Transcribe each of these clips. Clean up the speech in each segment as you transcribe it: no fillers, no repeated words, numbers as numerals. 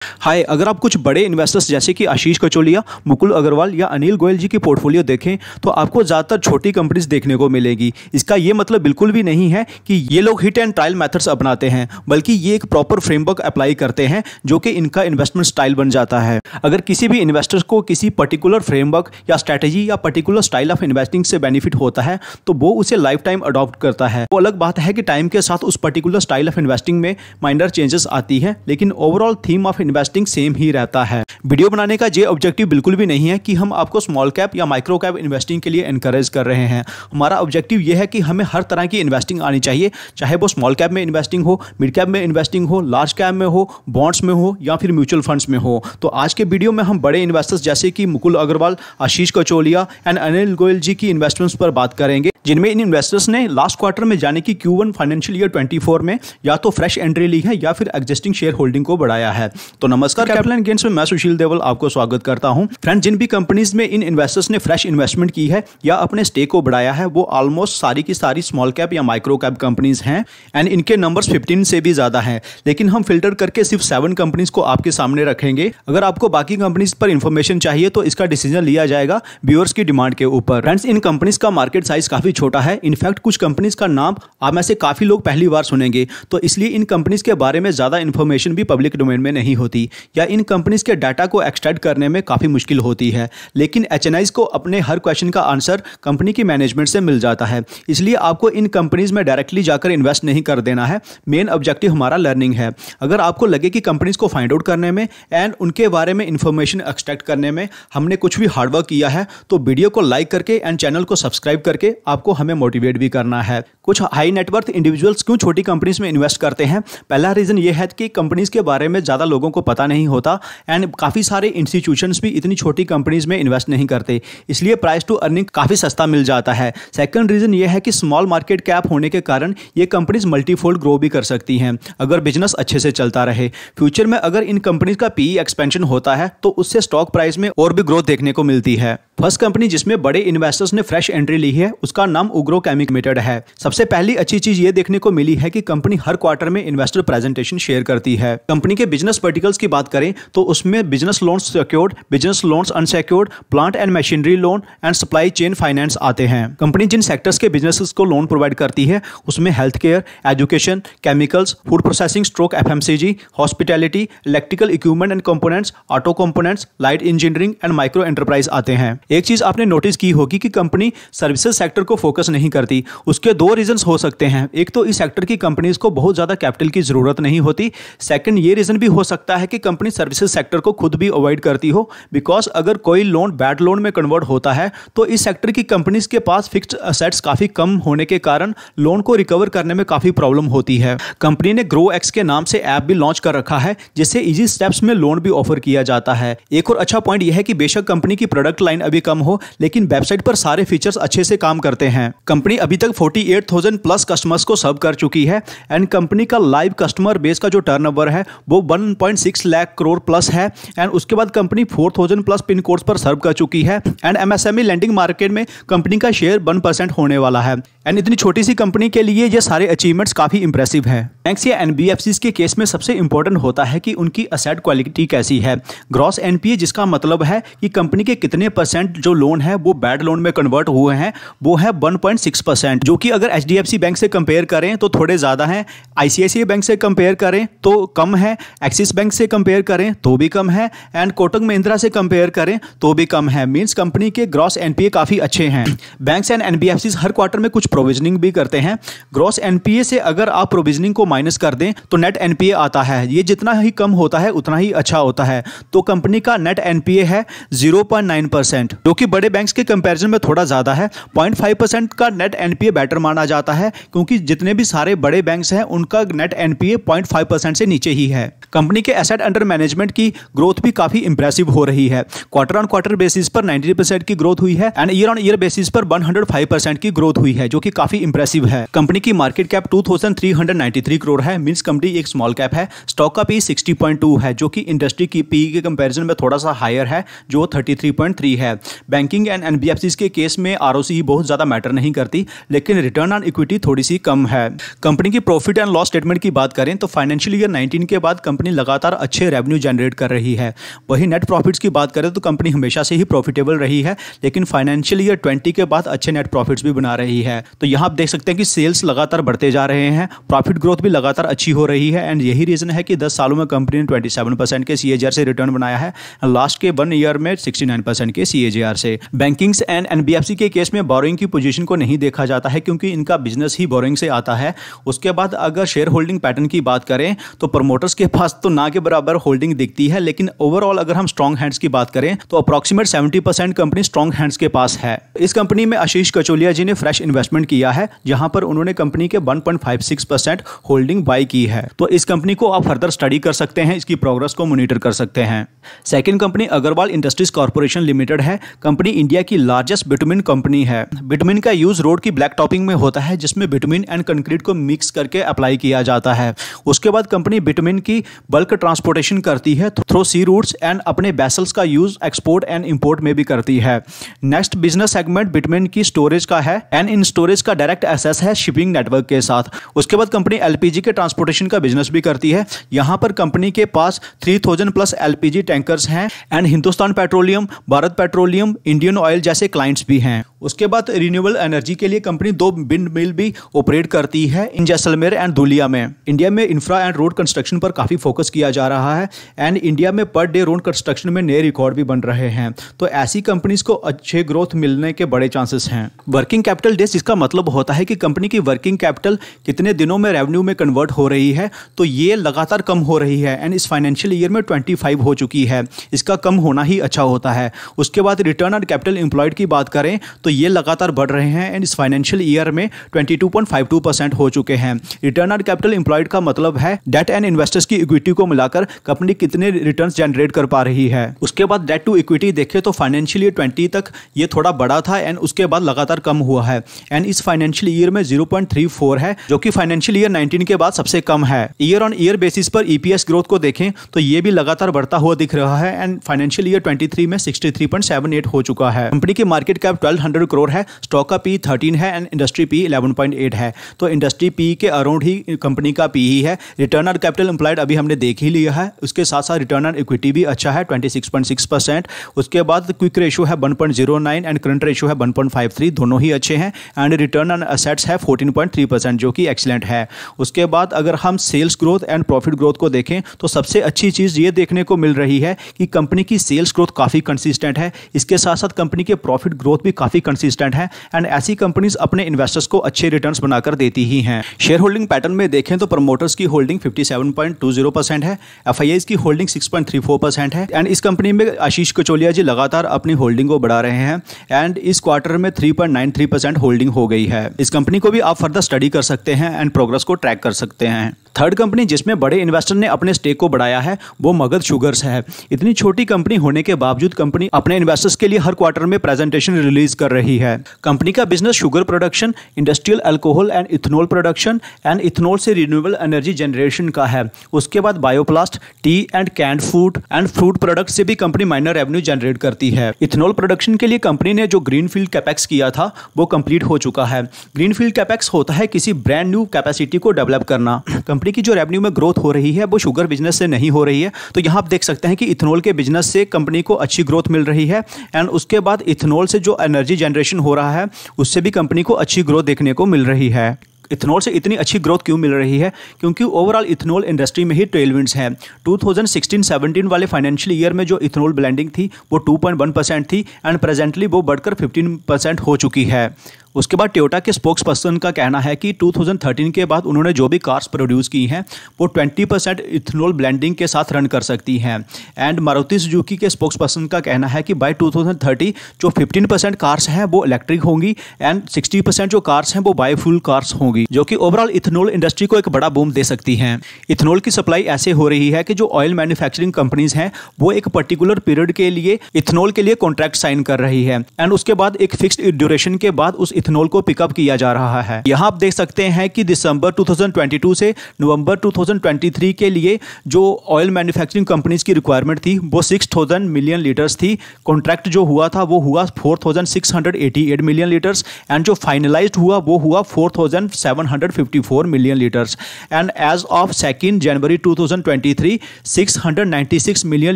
हाय, अगर आप कुछ बड़े इन्वेस्टर्स जैसे कि आशीष कचोलिया, मुकुल अग्रवाल या अनिल गोयल जी की पोर्टफोलियो देखें तो आपको ज़्यादातर छोटी कंपनीज देखने को मिलेगी। इसका ये मतलब बिल्कुल भी नहीं है कि ये लोग हिट एंड ट्रायल मेथड्स अपनाते हैं, बल्कि ये एक प्रॉपर फ्रेमवर्क अप्लाई करते हैं जो कि इनका इन्वेस्टमेंट स्टाइल बन जाता है। अगर किसी भी इन्वेस्टर्स को किसी पर्टिकुलर फ्रेमवर्क या स्ट्रैटेजी या पर्टिकुलर स्टाइल ऑफ इन्वेस्टिंग से बेनिफिट होता है तो वो उसे लाइफ टाइम अडॉप्ट करता है। वो अलग बात है कि टाइम के साथ उस पर्टिकुलर स्टाइल ऑफ इन्वेस्टिंग में माइनर चेंजेस आती है, लेकिन overall theme of investing same ही रहता है। वीडियो बनाने का ये ऑब्जेक्टिव बिल्कुल भी नहीं है कि हम आपको स्मॉल कैप या माइक्रो कैप इन्वेस्टिंग के लिए एनकरेज कर रहे हैं। हमारा ऑब्जेक्टिव ये है कि हमें हर तरह की इन्वेस्टिंग आनी चाहिए, चाहे वो स्मॉल कैप में इन्वेस्टिंग हो, मिड कैप में इन्वेस्टिंग हो, लार्ज कैप में हो, बॉन्ड्स में हो या फिर म्यूचुअल फंड्स में हो। तो आज के वीडियो में हम बड़े इन्वेस्टर्स जैसे कि मुकुल अग्रवाल, आशीष कचोलिया एंड अनिल गोयल जी की इन्वेस्टमेंट्स पर बात करेंगे, जिनमें इन इन्वेस्टर्स ने लास्ट क्वार्टर में जाने की Q1 फाइनेंशियल ईयर 24 में या तो फ्रेश एंट्री ली है या फिर एग्जिस्टिंग शेयर होल्डिंग को बढ़ाया है। तो नमस्कार, कैपिटल एंड गेन्स में मैं सुशील देवल आपको स्वागत करता हूं। फ्रेंड्स, जिन भी कंपनीज में इन इन्वेस्टर्स ने फ्रेश इन्वेस्टमेंट की है या अपने स्टेक को बढ़ाया है वो ऑलमोस्ट सारी की सारी स्मॉल कैप या माइक्रो कैप कंपनीज हैं एंड इनके नंबर्स 15 से भी ज्यादा हैं, लेकिन हम फिल्टर करके सिर्फ 7 कंपनीज को आपके सामने रखेंगे। अगर आपको बाकी कंपनीज पर इंफॉर्मेशन चाहिए तो इसका डिसीजन लिया जाएगा व्यूअर्स की डिमांड के ऊपर। फ्रेंड्स, इन कंपनीज का मार्केट साइज काफी छोटा है। इनफैक्ट कुछ कंपनीज का नाम आप में से काफी लोग पहली बार सुनेंगे, तो इसलिए इन कंपनीज के बारे में ज्यादा इंफॉर्मेशन भी पब्लिक डोमेन में नहीं होती या इन कंपनीज के डाटा को एक्सट्रैक्ट करने में काफी मुश्किल होती है। लेकिन एचएनआईज को अपने हर क्वेश्चन का आंसर कंपनी की मैनेजमेंट से मिल जाता है, इसलिए आपको इन कंपनीज में डायरेक्टली जाकर इन्वेस्ट नहीं कर देना है। मेन ऑब्जेक्टिव हमारा लर्निंग है। अगर आपको लगे कि कंपनीज को फाइंड आउट करने में एंड उनके बारे में इंफॉर्मेशन एक्सट्रैक्ट करने में हमने कुछ भी हार्डवर्क किया है तो वीडियो को लाइक करके एंड चैनल को सब्सक्राइब करके आपको हमें मोटिवेट भी करना है। कुछ हाई नेटवर्थ इंडिविजुअल्स क्यों छोटी कंपनीज में इन्वेस्ट करते हैं? पहला रीजन ये है कि कंपनीज के बारे में ज्यादा लोगों को पता नहीं होता एंड काफी सारे इंस्टीट्यूशंस भी इतनी छोटी कंपनीज में इन्वेस्ट नहीं करते, इसलिए प्राइस टू अर्निंग काफी सस्ता मिल जाता है। सेकंड रीजन ये है कि स्मॉल मार्केट कैप होने के कारण ये कंपनीज मल्टीफोल्ड ग्रो भी कर सकती हैं अगर बिजनेस अच्छे से चलता रहे। फ्यूचर में अगर इन कंपनीज का पीई एक्सपेंशन होता है तो उससे स्टॉक प्राइस में और भी ग्रोथ देखने को मिलती है। फर्स्ट कंपनी जिसमें बड़े इन्वेस्टर्स ने फ्रेश एंट्री ली है उसका नाम उग्रो केमिक लिमिटेड है। सबसे पहली अच्छी चीज ये देखने को मिली है कि कंपनी हर क्वार्टर में इन्वेस्टर प्रेजेंटेशन शेयर करती है। कंपनी के बिजनेस वर्टिकल्स की बात करें तो उसमें business loans secured, business loans unsecured, plant and machinery loan and supply chain finance आते हैं। कंपनी जिन सेक्टर्स के बिजनेसेस को लोन प्रोवाइड करती है उसमें health care, education, chemicals, food processing stroke FMCG, hospitality, electrical equipment and components, auto components, light engineering and micro enterprise आते हैं। एक चीज आपने नोटिस की होगी कि कंपनी सर्विसेज सेक्टर को फोकस नहीं करती। उसके दो रीजंस हो सकते हैं। एक तो इस सेक्टर की कंपनीज को बहुत ज्यादा कैपिटल की जरूरत नहीं होती। सेकंड ये रीजन भी हो सकता है कि कंपनी सर्विसेज सेक्टर को खुद भी अवॉइड करती हो, बिकॉज अगर कोई लोन बैड लोन में कन्वर्ट होता है तो इस सेक्टर की कंपनीज के पास फिक्स्ड असेट्स काफी कम होने के कारण लोन को रिकवर करने में काफी प्रॉब्लम होती है। कंपनी ने ग्रो एक्स के नाम से ऐप भी लॉन्च कर रखा है जिससे इजी स्टेप्स में लोन भी ऑफर किया जाता है। एक और अच्छा पॉइंट यह है कि बेशक कंपनी की प्रोडक्ट लाइन अभी कम हो लेकिन वेबसाइट पर सारे फीचर्स अच्छे से काम करते हैं। कंपनी अभी तक 48,000 प्लस कस्टमर्स को सर्व कर चुकी है एंड कंपनी का लाइव कस्टमर बेस का जो टर्नओवर है वो 1.6 लाख करोड़ प्लस है एंड उसके बाद कंपनी 4,000 प्लस पिन कोड्स पर सर्व कर चुकी है एंड MSME लैंडिंग मार्केट में कंपनी का शेयर 1% होने वाला है एंड इतनी छोटी सी कंपनी के लिए ये सारे अचीवमेंट्स काफी इंप्रेसिव हैं। बैंक्स या NBFCs के केस में सबसे इंपॉर्टेंट होता है कि उनकी असेट क्वालिटी कैसी है। ग्रॉस NPA जिसका मतलब है कि कंपनी के कितने परसेंट जो लोन है वो बैड लोन में कन्वर्ट हुए हैं वो है 1.6%, जो कि अगर HDFC बैंक से कंपेयर करें तो थोड़े ज्यादा हैं, ICICI बैंक से कंपेयर करें तो कम है, एक्सिस बैंक से कंपेयर करें तो भी कम है एंड कोटक महिंद्रा से कंपेयर करें तो भी कम है। मींस कंपनी के ग्रॉस NPA काफी अच्छे हैं। Banks and NBFCs her quarter में कुछ प्रोविजनिंग भी करते हैं। ग्रॉस NPA से अगर आप प्रोविजनिंग को माइनस कर दें तो नेट NPA आता है। ये जितना ही कम होता है उतना ही अच्छा होता है। तो कंपनी का नेट NPA है 0.9%, जो कि बड़े बैंक्स के कंपैरिजन में थोड़ा ज्यादा है। 0.5% का नेट NPA बेटर माना जाता है क्योंकि जितने भी सारे बड़े बैंक्स हैं उनका नेट NPA 0.5% से नीचे ही है। कंपनी के एसेट अंडर मैनेजमेंट की ग्रोथ भी काफी इंप्रेसिव हो रही है। क्वार्टर ऑन क्वार्टर बेसिस पर 90% की ग्रोथ हुई है and year on year basis पर 105% की ग्रोथ हुई है, जो जो कि काफी इंप्रेसिव है। कंपनी की मार्केट कैप 2393 करोड़ है, मींस कंपनी एक स्मॉल कैप है। स्टॉक का पी 60.2 है, जो कि इंडस्ट्री की पी के कंपैरिजन में थोड़ा सा हायर है, जो 33.3 है। बैंकिंग एंड एनबीएफसीज के केस में आरओसी बहुत ज्यादा मैटर नहीं करती, लेकिन रिटर्न ऑन इक्विटी थोड़ी सी कम है। कंपनी की प्रॉफिट एंड लॉस स्टेटमेंट की बात करें तो फाइनेंशियल ईयर 19 के बाद कंपनी लगातार अच्छे रेवेन्यू जनरेट कर रही है। वही नेट प्रॉफिट्स की बात करें तो कंपनी हमेशा से ही प्रॉफिटेबल रही है, लेकिन फाइनेंशियल ईयर 20 के बाद अच्छे नेट प्रॉफिट्स भी बना रही है। तो यहाँ आप देख सकते हैं कि सेल्स लगातार बढ़ते जा रहे हैं, प्रॉफिट ग्रोथ भी लगातार अच्छी हो रही है। एंड यही रीजन है कि 10 सालों में कंपनी ने 27% के CAGR से रिटर्न बनाया है, लास्ट के 1 ईयर में 69% के CAGR से। बैंकिंग्स एंड एनबीएफसी के केस में बोरोइंग की पोजीशन को नहीं देखा जाता है, क्योंकि इनका बिजनेस ही बोरोइंग से आता है। उसके बाद अगर शेयर होल्डिंग पैटर्न की बात करें तो प्रमोटर्स के पास तो ना के बराबर होल्डिंग दिखती है, लेकिन ओवरऑल अगर हम स्ट्रॉन्ग हैंड्स की बात करें तो अप्रॉक्सीमेट 70% कंपनी स्ट्रॉन्ग हैंड्स के पास है। इस कंपनी में आशीष कचोलिया जी ने फ्रेश इन्वेस्टमेंट किया है, जहां पर उन्होंने कंपनी के 1.56% होल्डिंग बाय की है। तो इस कंपनी को आप फर्दर स्टडी कर सकते हैं, इसकी प्रोग्रेस को मॉनिटर कर सकते हैं। Second company Agarwal industries corporation limited है। कंपनी इंडिया की लार्जेस्ट बिटुमिन कंपनी है। बिटुमिन का यूज रोड की ब्लैक टॉपिंग में होता है, जिसमें बिटुमिन एंड कंक्रीट को मिक्स करके अप्लाई किया जाता है। उसके बाद कंपनी बिटुमिन की बल्क ट्रांसपोर्टेशन करती है थ्रू सी रूट्स एंड अपने वेसल्स का यूज एक्सपोर्ट एंड इंपोर्ट में भी करती है। नेक्स्ट बिजनेस सेगमेंट बिटुमिन की स्टोरेज का है एंड इन स्टोरेज का डायरेक्ट एक्सेस है शिपिंग नेटवर्क के साथ। उसके बाद कंपनी एलपीजी के ट्रांसपोर्टेशन का बिजनेस भी करती है। यहां पर कंपनी के पास 3000 प्लस एलपीजी टैंकर्स हैं and Hindustan petroleum, Bharat petroleum, Indian oil जैसे क्लाइंट्स भी हैं। उसके बाद रिन्यूएबल एनर्जी के लिए कंपनी 2 विंड मिल भी ऑपरेट करती है इन जैसलमेर एंड धुलिया में। इंडिया में इंफ्रा एंड रोड कंस्ट्रक्शन पर काफी फोकस किया जा रहा है एंड इंडिया में पर डे रोड कंस्ट्रक्शन में नए रिकॉर्ड भी बन रहे हैं। तो ऐसी कंपनीज को अच्छे ग्रोथ मिलने के बड़े चांसेस हैं। वर्किंग कैपिटल डेज, इसका मतलब होता है कि कंपनी की वर्किंग कैपिटल कितने दिनों में रेवेन्यू में कन्वर्ट हो रही है। तो ये लगातार कम हो रही है एंड इस फाइनेंशियल ईयर में 25 हो चुकी है। इसका कम होना ही अच्छा होता है। उसके बाद रिटर्न ऑन कैपिटल एम्प्लॉयड की बात करें तो ये लगातार बढ़ रहे हैं एंड इस फाइनेंशियल ईयर में 22.52% हो चुके हैं। रिटर्न ऑन कैपिटल एम्प्लॉयड का मतलब है डेट एंड इन्वेस्टर्स की इक्विटी को मिलाकर कंपनी कितने रिटर्न्स जनरेट कर पा रही है। उसके बाद डेट टू इक्विटी देखें तो फाइनेंशियल ईयर 20 तक ये थोड़ा बड़ा था एंड उसके बाद लगातार कम हुआ है एंड इस फाइनेंशियल ईयर में 0.34 है, जो कि फाइनेंशियल ईयर 19 के बाद सबसे कम है। ईयर ऑन ईयर बेसिस पर ईपीएस ग्रोथ को देखें तो ये भी लगातार बढ़ता हुआ दिख रहा है एंड फाइनेंशियल ईयर 23 में 63.78 हो चुका है। कंपनी की मार्केट कैप 1200 करोड़ है, स्टॉक का पी 13 है एंड इंडस्ट्री पी 11.8 है। तो इंडस्ट्री पी के अराउंड ही कंपनी का पी ही है। रिटर्न ऑन कैपिटल एम्प्लॉयड अभी हमने देख ही लिया है। उसके साथ साथ रिटर्न ऑन इक्विटी भी अच्छा है 26.6%। उसके बाद क्विक रेशियो है 1.09 एंड करंट रेशियो है 1.53, दोनों ही अच्छे हैं एंड रिटर्न ऑन एसेट्स है 14.3%, जो कि एक्सीलेंट है। उसके बाद अगर हम sales growth and profit growth को देखें तो सबसे अच्छी चीज़ ये देखने को मिल रही है कि कंपनी की सेल्स ग्रोथ काफ़ी कंसिस्टेंट है। इसके साथ साथ कंपनी के प्रॉफिट ग्रोथ भी काफ़ी कंसिस्टेंट है एंड ऐसी कंपनीज अपने इन्वेस्टर्स को अच्छे रिटर्न्स बनाकर देती ही हैं। शेयर होल्डिंग पैटर्न में देखें तो प्रमोटर्स की होल्डिंग 57.20% है, एफआईआईज की होल्डिंग 6.34% है एंड इस कंपनी में आशीष कचोलिया जी लगातार अपनी होल्डिंग को बढ़ा रहे हैं एंड इस क्वार्टर में 3.93% होल्डिंग हो गई है। इस कंपनी को भी आप फर्दर स्टडी कर सकते हैं एंड प्रोग्रेस को ट्रैक कर सकते हैं। थर्ड कंपनी जिसमें बड़े इन्वेस्टर ने अपने स्टेक को बढ़ाया है वो मगध शुगर्स है। इतनी छोटी कंपनी होने के बावजूद कंपनी अपने इन्वेस्टर्स के लिए हर क्वार्टर में प्रेजेंटेशन रिलीज कर रही है। कंपनी का business sugar production, industrial alcohol and ethanol production and ethanol से रिन्यूएबल एनर्जी जनरेशन का है। उसके बाद bioplast, tea and canned food and fruit product से भी कंपनी माइनर रेवेन्यू जनरेट करती है। इथेनॉल प्रोडक्शन के लिए कंपनी ने जो ग्रीनफील्ड कैपेक्स किया था वो कंप्लीट हो चुका है। ग्रीनफील्ड कैपेक्स होता है किसी ब्रांड न्यू कैपेसिटी को डेवलप करना। कंपनी की जो रेवेन्यू में ग्रोथ हो रही है वो शुगर बिजनेस से नहीं हो रही है। तो यहाँ आप देख सकते हैं कि इथेनॉल के बिजनेस से कंपनी को अच्छी ग्रोथ मिल रही है एंड उसके बाद इथेनॉल से जो एनर्जी जनरेशन हो रहा है उससे भी कंपनी को अच्छी ग्रोथ देखने को मिल रही है। इथेनॉल से इतनी अच्छी ग्रोथ क्यों मिल रही है? क्योंकि ओवरऑल इथेनॉल इंडस्ट्री में ही टेलविंड्स हैं। 2016-17 वाले फाइनेंशियल ईयर में जो इथेनॉल ब्लेंडिंग थी वो 2.1% थी एंड प्रेजेंटली वो बढ़कर 15% हो चुकी है। उसके बाद टोयोटा के स्पोक्स पर्सन का कहना है कि 2013 के बाद उन्होंने जो भी कार्स प्रोड्यूस की हैं वो 20% इथेनॉल ब्लेंडिंग के साथ रन कर सकती हैं एंड मारुति सुजुकी के स्पोक्स पर्सन का कहना है कि बाय 2030 जो 15% कार्स हैं वो इलेक्ट्रिक होंगी एंड 60% जो कार्स हैं वो बायोफ्यूल कार्स होंगी, जो कि ओवरऑल इथेनॉल इंडस्ट्री को एक बड़ा बूम दे सकती हैं। इथेनॉल की सप्लाई ऐसे हो रही है कि जो ऑयल मैन्युफैक्चरिंग कंपनीज हैं वो एक पर्टिकुलर पीरियड के लिए इथेनॉल के लिए कॉन्ट्रैक्ट साइन कर रही है एंड उसके बाद एक फिक्स्ड ड्यूरेशन के बाद उस इथेनॉल को पिकअप किया जा रहा है। यहाँ आप देख सकते हैं कि दिसंबर 2022 से नवंबर 2023 के लिए जो ऑयल मैन्युफैक्चरिंग कंपनीज की रिक्वायरमेंट थी वो 6000 मिलियन लीटर्स थी। कॉन्ट्रैक्ट जो हुआ था वो हुआ 4688 मिलियन लीटर्स एंड जो फाइनलाइज्ड हुआ वो हुआ 4754 million litres and as of 2 जनवरी 2023 696 million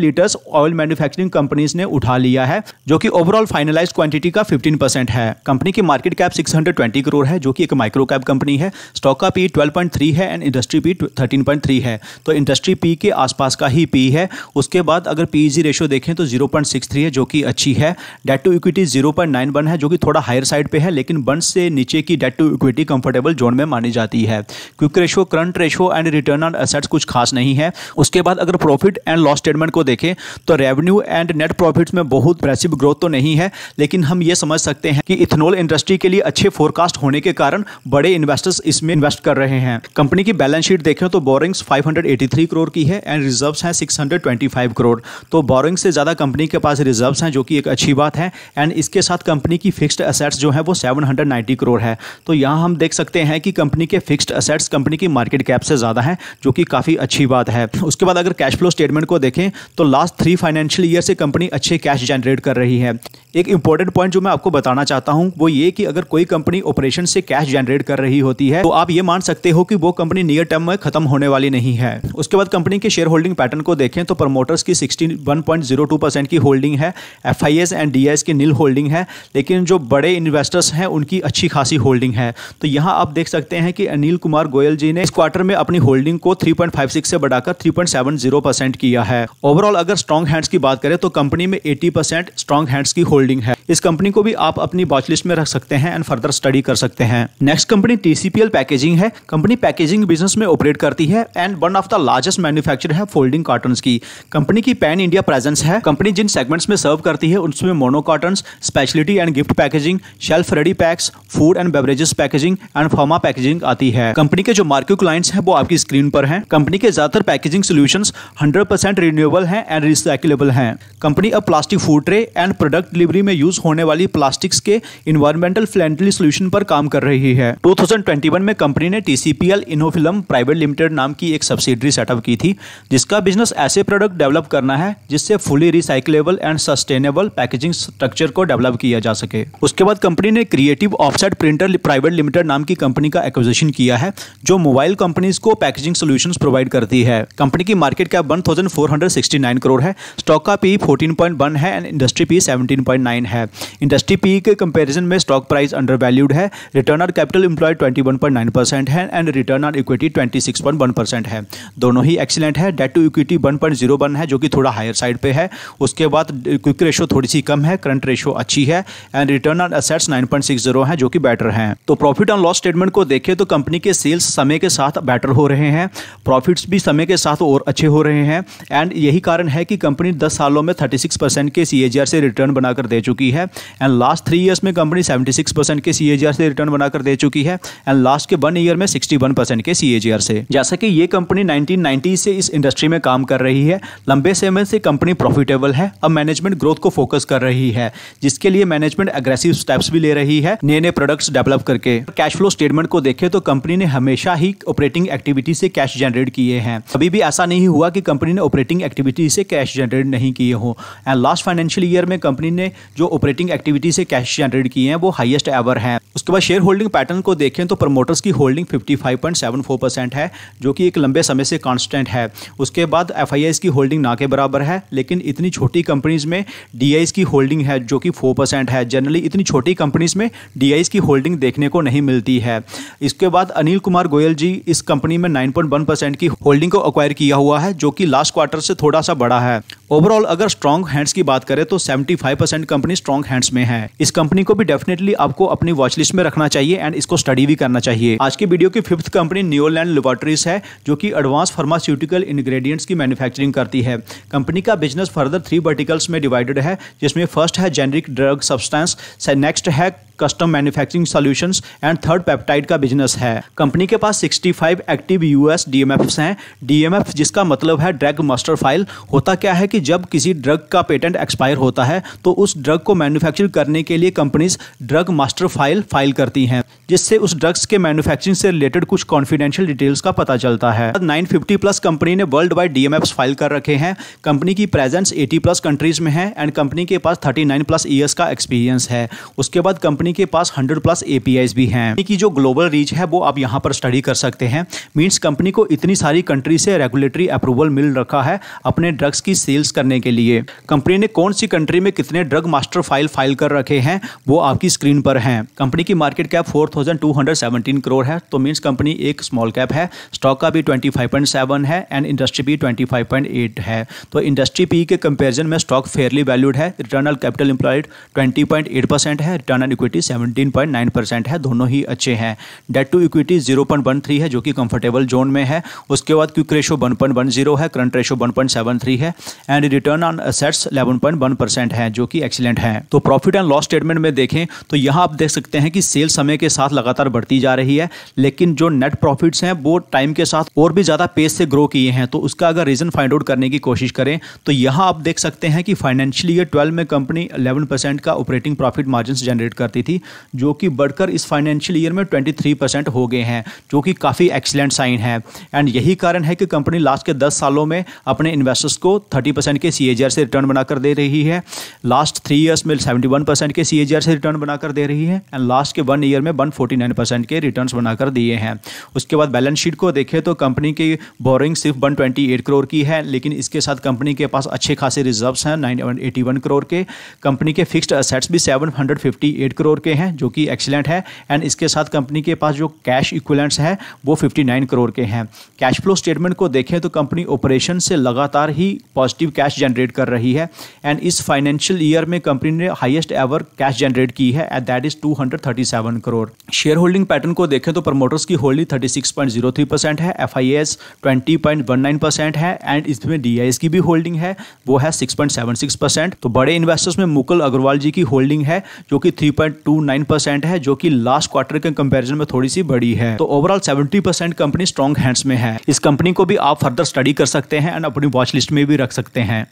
litres oil manufacturing companies ने उठा लिया है, जो कि ओवरऑल फाइनलाइज्ड क्वांटिटी का 15% है। कंपनी की मार्केट कैप 620 करोड़ है, जो कि एक माइक्रो कैप कंपनी है। स्टॉक का पी 12.3 है एंड इंडस्ट्री पी 13.3 है, तो इंडस्ट्री पी के आसपास का ही पी है। उसके बाद अगर पीईजी रेशियो देखें तो 0.63 है, जो कि अच्छी है। डेट टू इक्विटी 0.91 है, जो कि थोड़ा हायर साइड पे है, लेकिन 1 से नीचे की debt to equity comfortable zone में मानी जाती है। Quick ratio, current ratio and return on assets कुछ खास नहीं है। उसके बाद अगर प्रॉफिट एंड लॉस स्टेटमेंट को देखें तो रेवेन्यू एंड नेट प्रॉफिट्स में बहुत प्रेसिव ग्रोथ तो नहीं है, लेकिन हम ये समझ सकते हैं कि इथेनॉल इंडस्ट्री के लिए अच्छे फोरकास्ट होने के कारण बड़े इन्वेस्टर्स इसमें इन्वेस्ट कर रहे हैं। कंपनी की बैलेंस शीट देखें तो बोरिंग्स 583 करोड़ की है एंड रिजर्व्स हैं 625 करोड़, तो बोरिंग से ज्यादा कंपनी के पास रिजर्व्स हैं, जो कि एक अच्छी बात है। एंड इसके साथ कंपनी की फिक्स्ड एसेट्स जो है वो 790 करोड़ है, तो यहाँ हम देख सकते हैं कि कंपनी के फिक्स्ड एसेट्स कंपनी की मार्केट कैप से ज्यादा है, जो कि काफी अच्छी बात है। उसके बाद अगर कैश फ्लो स्टेटमेंट को देखें तो लास्ट 3 फाइनेंशियल ईयर से कंपनी अच्छे कैश जनरेट कर रही है। एक इंपॉर्टेंट पॉइंट जो मैं आपको बताना चाहता हूं वो ये कि अगर कोई कंपनी ऑपरेशन से कैश जनरेट कर रही होती है तो आप ये मान सकते हो कि वो कंपनी नियर टर्म में खत्म होने वाली नहीं है। उसके बाद कंपनी के शेयर होल्डिंग पैटर्न को देखें तो प्रमोटर्स की 61.02% की होल्डिंग है, एफआईएस एंड डीआईएस की नील होल्डिंग है, लेकिन जो बड़े इन्वेस्टर्स हैं उनकी अच्छी खासी होल्डिंग है। तो यहाँ आप देख सकते हैं कि अनिल कुमार गोयल जी ने इस क्वार्टर में अपनी होल्डिंग को 3.56 से बढ़ाकर 3.70% किया है। ओवरऑल अगर स्ट्रॉन्ग हैंड्स की बात करें तो कंपनी में 80% स्ट्रॉन्ग हैंड्स की होल्डिंग है। इस कंपनी को भी आप अपनी वॉच लिस्ट में रख सकते हैं एंड फर्दर स्टडी कर सकते हैं। नेक्स्ट कंपनी टीसीपीएल पैकेजिंग है। कंपनी पैकेजिंग बिजनेस में ऑपरेट करती है and one of the largest manufacturer है फोल्डिंग कार्टन्स की। कंपनी की पैन इंडिया प्रेजेंस है। कंपनी जिन सेगमेंट्स में सर्व करती है उनमें mono cottons, speciality and gift packaging, shelf ready PACS, food and beverages packaging and pharma packaging आती है। कंपनी के जो मार्केट क्लाइंट्स हैं वो आपकी स्क्रीन पर हैं। कंपनी के ज्यादातर पैकेजिंग सॉल्यूशंस 100% रिन्यूएबल हैं एंड रिसाइक्लेबल हैं। कंपनी अब plastic food tray and product delivery में यूज होने वाली प्लास्टिक्स के इन्वायरमेंटल फ्रेंडली सॉल्यूशन पर काम कर रही है। 2021 में कंपनी ने टीसीपीएल इनोफिल्म प्राइवेट लिमिटेड नाम की एक सब्सिडरी सेटअप की थी, जिसका बिजनेस ऐसे प्रोडक्ट डेवलप करना है जिससे fully recyclable and sustainable packaging structure को डेवलप किया जा सके। उसके बाद कंपनी ने creative offset printer private limited नाम की कंपनी का एक्विजिशन किया है, जो मोबाइल कंपनीज को पैकेजिंग सॉल्यूशंस प्रोवाइड करती है। कंपनी की मार्केट कैप 1469 करोड़ है। स्टॉक का पी 14.1 है एंड इंडस्ट्री पी 17.9 है। इंडस्ट्री पी के कंपैरिजन में स्टॉक प्राइस अंडर वैल्यूड है। रिटर्न ऑन कैपिटल एम्प्लॉयड 21.9% है एंड रिटर्न ऑन इक्विटी 26.1% है। दोनों ही एक्सीलेंट है। डेट टू इक्विटी 1.01 है, जो कि थोड़ा हायर साइड पे है। उसके बाद क्विक रेशियो थोड़ी सी कम है, करंट रेशियो अच्छी है एंड रिटर्न ऑन एसेट्स 9.60 है, जो कि बेटर है। तो प्रॉफिट ऑन लॉस स्टेटमेंट को देखें तो कंपनी के सेल्स समय के साथ बेटर हो रहे हैं, प्रॉफिट्स भी समय के साथ और अच्छे हो रहे हैं एंड यही कारण है कि कंपनी 10 सालों में 36% के सीएजीआर से रिटर्न बनाकर दे चुकी है एंड लास्ट 3 इयर्स में कंपनी 76% के सीएजीआर से रिटर्न बनाकर दे चुकी है एंड लास्ट के 1 ईयर में 61% के सीएजीआर से। जैसा कि ये कंपनी 1990 से इस इंडस्ट्री में काम कर रही है, लंबे समय से कंपनी प्रॉफिटेबल है। अब मैनेजमेंट ग्रोथ को फोकस कर रही है, जिसके लिए मैनेजमेंट एग्रेसिव स्टेप्स भी ले रही है नए नए प्रोडक्ट्स डेवलप करके। कैश फ्लो स्टेटमेंट को देखें तो कंपनी ने हमेशा ही ऑपरेटिंग एक्टिविटी से कैश जनरेट किए हैं। कभी भी ऐसा नहीं हुआ कि कंपनी ने ऑपरेटिंग एक्टिविटी से कैश जनरेट नहीं किए हो एंड लास्ट फाइनेंशियल ईयर में कंपनी ने जो ऑपरेटिंग एक्टिविटी से कैश जनरेट किए हैं वो हाईएस्ट एवर हैं। उसके बाद शेयर होल्डिंग पैटर्न को देखें तो प्रमोटर्स की होल्डिंग 55.74% है, जो कि एक लंबे समय से कांस्टेंट है। उसके बाद एफआईआईस की होल्डिंग ना के बराबर है, लेकिन इतनी छोटी कंपनीज में डीआईएस की होल्डिंग है जो कि 4% है। जनरली इतनी छोटी कंपनीज में डीआईएस की होल्डिंग देखने को नहीं मिलती है। इसके बाद अनिल कुमार गोयल जी इस कंपनी में 9.1% की होल्डिंग को एक्वायर किया हुआ है, जो कि लास्ट क्वार्टर से थोड़ा सा बड़ा है। ओवरऑल अगर स्ट्रॉन्ग हैंड्स की बात करें तो 75% कंपनी स्ट्रॉन्ग हैंड्स में है। इस कंपनी को भी डेफिनेटली आपको अपनी वॉच लिस्ट में रखना चाहिए एंड इसको स्टडी भी करना चाहिए। आज की वीडियो की 5th कंपनी न्यूलैंड लैबोरेटरीज है, जो कि एडवांस फार्मास्यूटिकल इंग्रेडिएंट्स की मैन्युफैक्चरिंग करती है। कंपनी का बिजनेस फर्दर 3 वर्टिकल्स में डिवाइडेड है, जिसमें फर्स्ट है जेनरिक ड्रग सब्सटेंस, नेक्स्ट है custom manufacturing solutions and third peptide का बिजनेस है। कंपनी के पास 65 एक्टिव यूएस डीएमएफ्स हैं। डीएमएफ जिसका मतलब है ड्रग मास्टर फाइल। होता क्या है कि जब किसी ड्रग का पेटेंट एक्सपायर होता है तो उस ड्रग को मैन्युफैक्चर करने के लिए कंपनीज ड्रग मास्टर फाइल करती हैं, जिससे उस ड्रग्स के मैन्युफैक्चरिंग से रिलेटेड कुछ कॉन्फिडेंशियल डिटेल्स का पता चलता है। 950 प्लस कंपनी ने वर्ल्ड वाइड डीएमएफ्स फाइल कर रखे हैं। कंपनी की प्रेजेंस 80 प्लस कंट्रीज में है एंड कंपनी के पास 39 प्लस ईयर्स का एक्सपीरियंस है। उसके बाद कंपनी के पास 100 प्लस एपीआईज भी हैं। कंपनी की जो ग्लोबल रीच है वो आप यहाँ पर स्टडी कर सकते हैं। मींस कंपनी को इतनी सारी कंट्री से रेगुलेटरी अप्रूवल मिल रखा है अपने ड्रग्स की सेल्स करने के लिए। कंपनी ने कौन सी कंट्री में कितने ड्रग मास्टर फाइल कर रखे हैं वो आपकी स्क्रीन पर हैं। कंपनी की मार्केट कैप 4217 करोड़ है, तो मींस कंपनी एक स्मॉल कैप है। स्टॉक का भी 25.7 है एंड इंडस्ट्री पी 25.8 है। तो इंडस्ट्री पी के कंपैरिजन में स्टॉक फेयरली वैल्यूड है। रिटर्न ऑन कैपिटल एम्प्लॉयड 20.8% है, रिटर्न ऑन इक्विटी 17.9% है, दोनों ही अच्छे हैं। डेट टू इक्विटी 0.13 है जो कि कंफर्टेबल जोन में है। उसके बाद क्विक रेशो 1.10 है, करंट रेशो 1.73 है एंड रिटर्न ऑन एसेट्स 11.1% है जो कि एक्सीलेंट है। तो प्रॉफिट एंड लॉस स्टेटमेंट में देखें तो यहाँ आप देख सकते हैं कि सेल समय के साथ लगातार बढ़ती जा रही है, लेकिन जो नेट प्रॉफिट्स हैं वो टाइम के साथ और भी ज़्यादा पेस से ग्रो किए हैं। तो उसका अगर रीज़न फाइंड आउट करने की कोशिश करें तो यहाँ आप देख सकते हैं कि फाइनेंशियल ईयर 12 में कंपनी 11% का ऑपरेटिंग प्रॉफिट मार्जिन जनरेट करती थी, जो कि बढ़कर इस फाइनेंशियल ईयर में 23% हो गए हैं, जो कि काफ़ी एक्सीलेंट साइन है। एंड यही कारण है कि कंपनी लास्ट के 10 सालों में अपने इन्वेस्टर्स को 30% के CAGR से रिटर्न बनाकर दे रही है। लास्ट 3 ईयर्स में 71% के CAGR से रिटर्न बनाकर दे रही है एंड लास्ट के 1 ईयर में 149% के रिटर्न्स बनाकर दिए हैं। उसके बाद बैलेंस शीट को देखें तो कंपनी की बोरिंग सिर्फ 128 करोड़ की है, लेकिन इसके साथ कंपनी के पास अच्छे खासे रिजर्व्स हैं 981 करोड़ के। कंपनी के फिक्स्ड एसेट्स भी 758 करोड़ के हैं जो कि एक्सीलेंट है एंड इसके साथ कंपनी के पास जो कैश इक्विवेलेंट्स है वो 59 करोड़ के हैं। कैश फ्लो स्टेटमेंट को देखें तो कंपनी ऑपरेशन से लगातार ही पॉजिटिव कैश जनरेट कर रही है एंड इस फाइनेंशियल ईयर में कंपनी ने हाईएस्ट एवर कैश जनरेट की है and that is 237 crore. Share holding pattern को देखें तो प्रमोटर्स की होल्डिंग 36.03% है, FIAs 20.19% है एंड इसमें DIs की भी होल्डिंग है वो है 6.76%। तो बड़े इन्वेस्टर्स में मुकुल अग्रवाल जी की होल्डिंग है जो कि 3.29% है, जो कि लास्ट क्वार्टर के कंपैरिजन में थोड़ी सी बड़ी है। तो ओवरऑल 70% कंपनी स्ट्रॉन्ग हैंड्स में है। इस कंपनी को भी आप फर्दर स्टडी कर सकते हैं एंड अपनी वॉच लिस्ट में भी रख सकते हैं।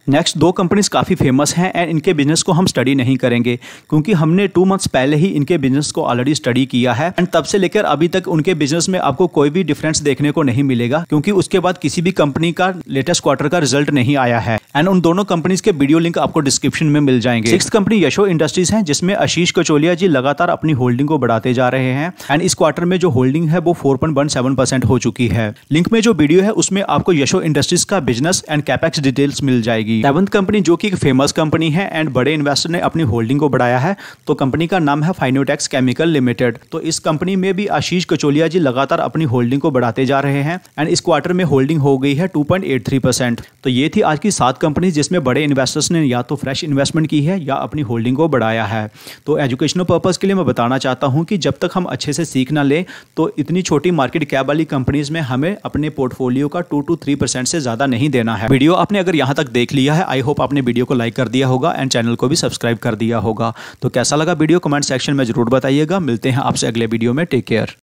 नेक्स्ट 2 कंपनीज काफ़ी फेमस हैं एंड इनके बिजनेस को हम स्टडी नहीं करेंगे क्योंकि हमने 2 मंथ्स पहले ही इनके बिजनेस को ऑलरेडी स्टडी किया है एंड तब से लेकर अभी तक उनके बिजनेस में आपको कोई भी डिफरेंस देखने को नहीं मिलेगा, क्योंकि उसके बाद किसी भी कंपनी का लेटेस्ट क्वार्टर का रिजल्ट नहीं आया है एंड उन दोनों कंपनीज के वीडियो लिंक आपको डिस्क्रिप्शन में मिल जाएंगे। 6th कंपनी यशो इंडस्ट्रीज है, जिसमें आशीष कचोलिया जी लगातार अपनी होल्डिंग को बढ़ाते जा रहे हैं एंड इस क्वार्टर में जो होल्डिंग है वो 4.17% हो चुकी है। लिंक में जो वीडियो है उसमें आपको यशो इंडस्ट्रीज का बिजनेस एंड कैपेक्स डिटेल्स मिल जाएगी। 7th कंपनी जो कि एक फेमस कंपनी है एंड बड़े इन्वेस्टर ने अपनी होल्डिंग को बढ़ाया है, तो कंपनी का नाम है फाइनोटेक्स केमिकल लिमिटेड। तो इस कंपनी में भी आशीष कचोलिया जी लगातार अपनी होल्डिंग को बढ़ाते जा रहे हैं एंड इस क्वार्टर में होल्डिंग हो गई है 2.83%। तो ये थी आज की 7 कंपनी जिसमें बड़े इन्वेस्टर्स ने या तो फ्रेश इन्वेस्टमेंट की है या अपनी होल्डिंग को बढ़ाया है। तो एजुकेशनल पर्पस के लिए मैं बताना चाहता हूं कि जब तक हम अच्छे से सीख ना लें तो इतनी छोटी मार्केट कैप वाली कंपनीज में हमें अपने पोर्टफोलियो का 2 to 3% से ज्यादा नहीं देना है। वीडियो आपने अगर यहां तक देख लिया है, आई होप आपने वीडियो को लाइक कर दिया होगा एंड चैनल को भी सब्सक्राइब कर दिया होगा। तो कैसा लगा वीडियो कमेंट सेक्शन में जरूर बताइएगा। मिलते हैं आपसे अगले वीडियो में। Take care.